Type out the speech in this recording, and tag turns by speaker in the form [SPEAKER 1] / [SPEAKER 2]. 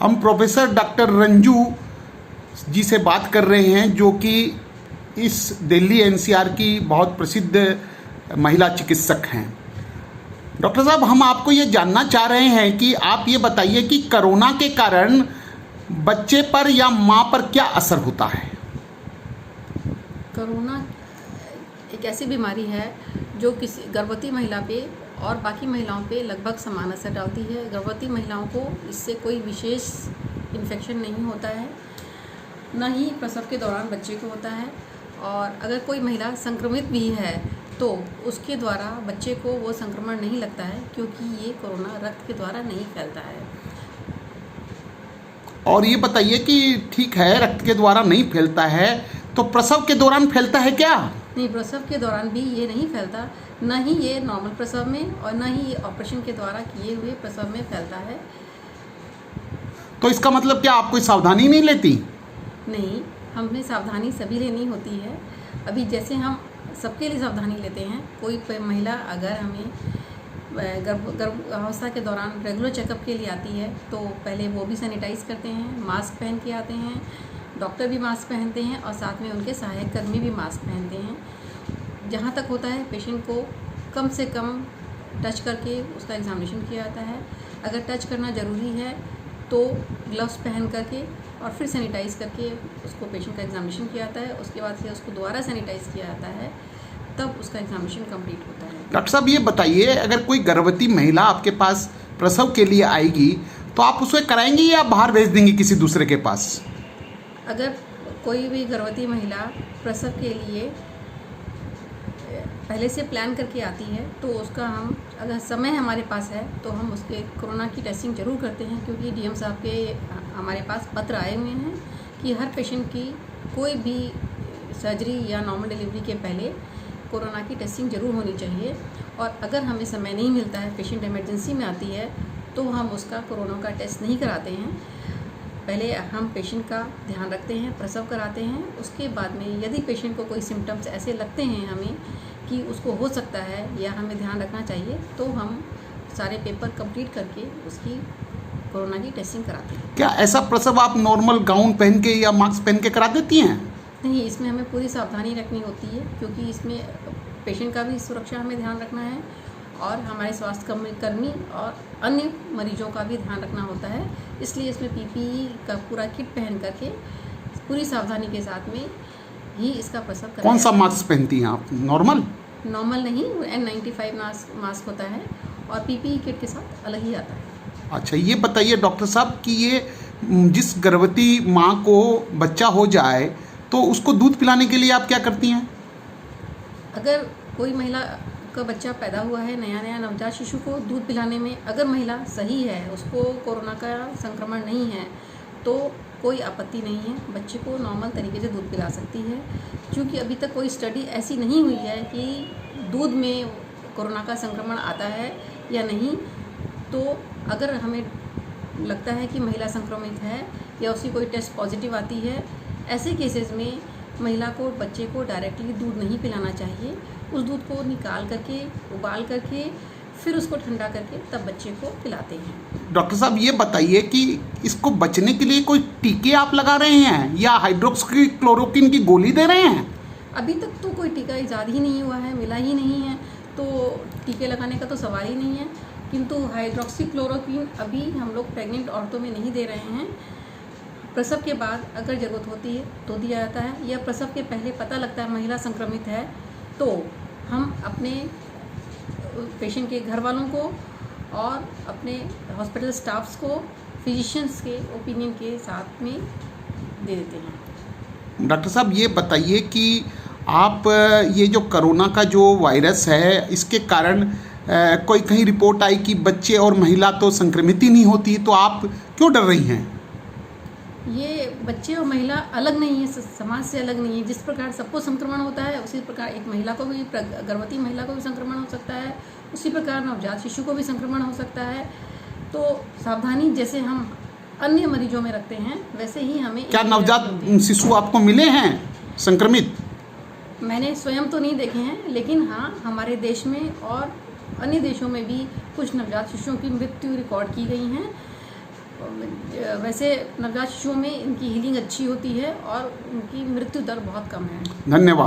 [SPEAKER 1] हम professor doctor Ranju जी से बात कर रहे हैं, जो कि इस दिल्ली एनसीआर की बहुत प्रसिद्ध महिला चिकित्सक हैं। डॉक्टर साहब, हम आपको ये जानना चाह रहे हैं कि आप ये बताइए कि कोरोना के कारण बच्चे पर या माँ पर क्या असर होता है।
[SPEAKER 2] कोरोना एक ऐसी बीमारी है जो किसी गर्भवती महिला पे और बाकी महिलाओं पे लगभग समान असर डालती है। गर्भवती महिलाओं को इससे कोई विशेष इन्फेक्शन नहीं होता है, न ही प्रसव के दौरान बच्चे को होता है, और अगर कोई महिला संक्रमित भी है तो उसके द्वारा बच्चे को वो संक्रमण नहीं लगता है, क्योंकि ये कोरोना रक्त के द्वारा नहीं फैलता है।
[SPEAKER 1] और ये बताइए कि ठीक है, रक्त के द्वारा नहीं फैलता है, तो प्रसव के दौरान फैलता है क्या?
[SPEAKER 2] नहीं, प्रसव के दौरान भी ये नहीं फैलता, न ही ये नॉर्मल प्रसव में और न ही ये ऑपरेशन के द्वारा किए हुए प्रसव में फैलता है।
[SPEAKER 1] तो इसका मतलब क्या आप कोई सावधानी नहीं लेती?
[SPEAKER 2] नहीं, हमें सावधानी सभी लेनी होती है। अभी जैसे हम सबके लिए सावधानी लेते हैं, कोई महिला अगर हमें गर्भावस्था के दौरान रेगुलर चेकअप के लिए आती है तो पहले वो भी सैनिटाइज़ करते हैं, मास्क पहन के आते हैं, डॉक्टर भी मास्क पहनते हैं और साथ में उनके सहायक कर्मी भी मास्क पहनते हैं। जहाँ तक होता है पेशेंट को कम से कम टच करके उसका एग्जामिनेशन किया जाता है। अगर टच करना ज़रूरी है तो ग्लव्स पहन करके और फिर सैनिटाइज़ करके उसको पेशेंट का एग्जामिनेशन किया जाता है। उसके बाद फिर उसको दोबारा सैनिटाइज़ किया जाता है, तब उसका एग्जामिनेशन कंप्लीट होता है।
[SPEAKER 1] डॉक्टर साहब, ये बताइए, अगर कोई गर्भवती महिला आपके पास प्रसव के लिए आएगी तो आप उसे कराएंगी या बाहर भेज देंगी किसी दूसरे के पास?
[SPEAKER 2] अगर कोई भी गर्भवती महिला प्रसव के लिए पहले से प्लान करके आती है तो उसका हम, अगर समय हमारे पास है तो हम उसके कोरोना की टेस्टिंग ज़रूर करते हैं, क्योंकि डीएम साहब के हमारे पास पत्र आए हुए हैं कि हर पेशेंट की कोई भी सर्जरी या नॉर्मल डिलीवरी के पहले कोरोना की टेस्टिंग ज़रूर होनी चाहिए। और अगर हमें समय नहीं मिलता है, पेशेंट इमरजेंसी में आती है, तो हम उसका कोरोना का टेस्ट नहीं कराते हैं। पहले हम पेशेंट का ध्यान रखते हैं, प्रसव कराते हैं। उसके बाद में यदि पेशेंट को कोई सिम्टम्स ऐसे लगते हैं हमें कि उसको हो सकता है या हमें ध्यान रखना चाहिए, तो हम सारे पेपर कंप्लीट करके उसकी कोरोना की टेस्टिंग कराते हैं।
[SPEAKER 1] क्या ऐसा प्रसव आप नॉर्मल गाउन पहन के या मास्क पहन के करा देती हैं?
[SPEAKER 2] नहीं, इसमें हमें पूरी सावधानी रखनी होती है, क्योंकि इसमें पेशेंट का भी सुरक्षा हमें ध्यान रखना है और हमारे स्वास्थ्य कर्मी और अन्य मरीजों का भी ध्यान रखना होता है। इसलिए इसमें पीपीई का पूरा किट पहन करके पूरी सावधानी के साथ में ही इसका प्रसव कराया।
[SPEAKER 1] कौन सा मास्क पहनती हैं आप? नॉर्मल
[SPEAKER 2] नहीं, N95 मास्क होता है और पीपीई किट के साथ अलग ही आता है।
[SPEAKER 1] अच्छा, ये बताइए डॉक्टर साहब कि ये जिस गर्भवती माँ को बच्चा हो जाए तो उसको दूध पिलाने के लिए आप क्या करती हैं?
[SPEAKER 2] अगर कोई महिला का बच्चा पैदा हुआ है, नया नवजात शिशु को दूध पिलाने में अगर महिला सही है, उसको कोरोना का संक्रमण नहीं है, तो कोई आपत्ति नहीं है, बच्चे को नॉर्मल तरीके से दूध पिला सकती है। क्योंकि अभी तक कोई स्टडी ऐसी नहीं हुई है कि दूध में कोरोना का संक्रमण आता है या नहीं। तो अगर हमें लगता है कि महिला संक्रमित है या उसकी कोई टेस्ट पॉजिटिव आती है, ऐसे केसेस में महिला को बच्चे को डायरेक्टली दूध नहीं पिलाना चाहिए। उस दूध को निकाल करके, उबाल करके, फिर उसको ठंडा करके तब बच्चे को पिलाते हैं।
[SPEAKER 1] डॉक्टर साहब, ये बताइए कि इसको बचने के लिए कोई टीके आप लगा रहे हैं या हाइड्रोक्सीक्लोरोक्विन की गोली दे रहे हैं?
[SPEAKER 2] अभी तक तो कोई टीका ईजाद ही नहीं हुआ है, मिला ही नहीं है, तो टीके लगाने का तो सवाल ही नहीं है। किंतु हाइड्रोक्सीक्लोरोक्विन अभी हम लोग प्रेग्नेंट औरतों में नहीं दे रहे हैं। प्रसव के बाद अगर ज़रूरत होती है तो दिया जाता है, या प्रसव के पहले पता लगता है महिला संक्रमित है तो हम अपने पेशेंट के घर वालों को और अपने हॉस्पिटल स्टाफ्स को फिजिशियंस के ओपिनियन के साथ में दे देते हैं।
[SPEAKER 1] डॉक्टर साहब, ये बताइए कि आप ये जो कोरोना का जो वायरस है, इसके कारण कोई कहीं रिपोर्ट आई कि बच्चे और महिला तो संक्रमित ही नहीं होती, तो आप क्यों डर रही हैं?
[SPEAKER 2] ये बच्चे और महिला अलग नहीं है, समाज से अलग नहीं है। जिस प्रकार सबको संक्रमण होता है, उसी प्रकार एक महिला को भी, गर्भवती महिला को भी संक्रमण हो सकता है, उसी प्रकार नवजात शिशु को भी संक्रमण हो सकता है। तो सावधानी जैसे हम अन्य मरीजों में रखते हैं, वैसे ही हमें।
[SPEAKER 1] क्या नवजात शिशु आपको मिले हैं संक्रमित?
[SPEAKER 2] मैंने स्वयं तो नहीं देखे हैं, लेकिन हाँ, हमारे देश में और अन्य देशों में भी कुछ नवजात शिशुओं की मृत्यु रिकॉर्ड की गई हैं। वैसे नवजात शिशुओं में इनकी हीलिंग अच्छी होती है और उनकी मृत्यु दर बहुत कम है।
[SPEAKER 1] धन्यवाद।